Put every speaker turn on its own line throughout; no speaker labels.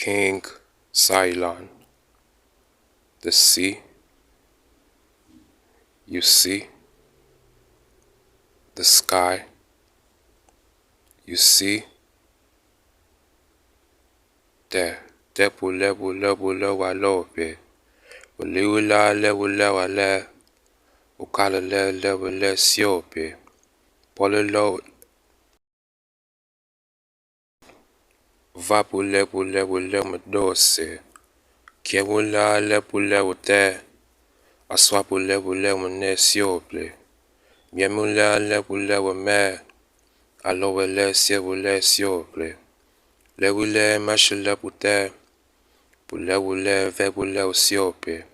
King Cylon. The sea, you see. The sky, you see. Te pule walope. Uliwila le. Ukala le siope. Polelo. Va pule medose. Kiewula le ute. Aswa pule mune siople. Miemula le me. Alowe le siople. Lewule mashule pute. Pule ve siope.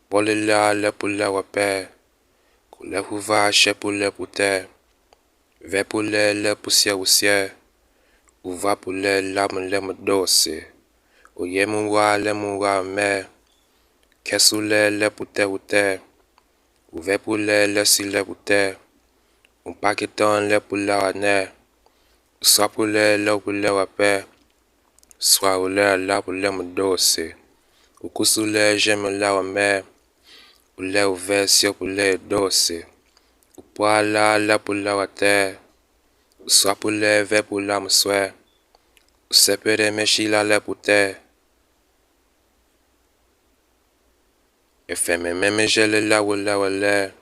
Polila le wape. Kule huva she pute. Ve le usie. Uva le medose. Oyemuwa le me. Kesule le ute. Uve le pute. Pakiton le wane. Swapule le wape. Swawule le medose. Ukusule jeme wame. Ule uve sio dose. Upala le wate. Swapule ve mswe. Usepere meshila le pute. Efeme memejele la wale.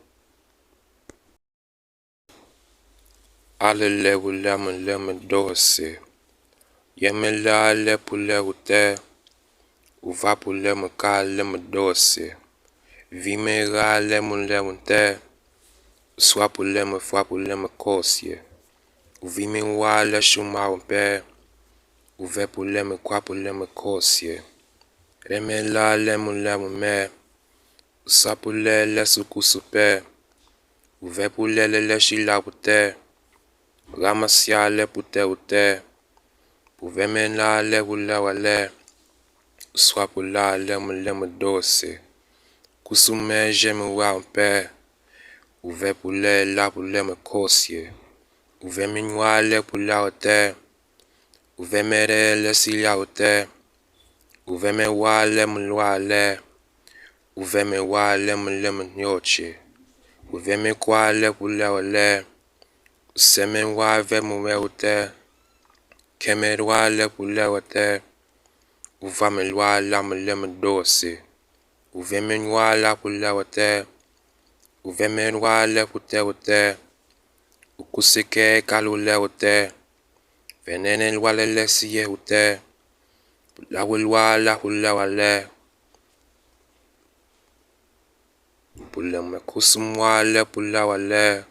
Ale le medose. Yemela le ute. Uva meka le medose. Vimera le ute. Swapule mekosye. Uvime wa le shuma wampe. Uve mekosye. Remela le me. Usapule le sukusupe. Uve le shila pute. Ramasya le ute. Uvemena le wale. Swapula le medose. Kusume jeme wampe. Uve mekosye. Uve minwa le ute. Uve mere le silia ute. Uve me wa le le. Uve me wa le nyoche. Uve me kwa le wale. Useme wa ve ute. Kemerwa le ute. Uva me le medose. Uve me nwa la ute. Uve me nwa le ute. Ukusike kalu le ute. Venene le siye ute. La wale. Pule me kusumwa le wale.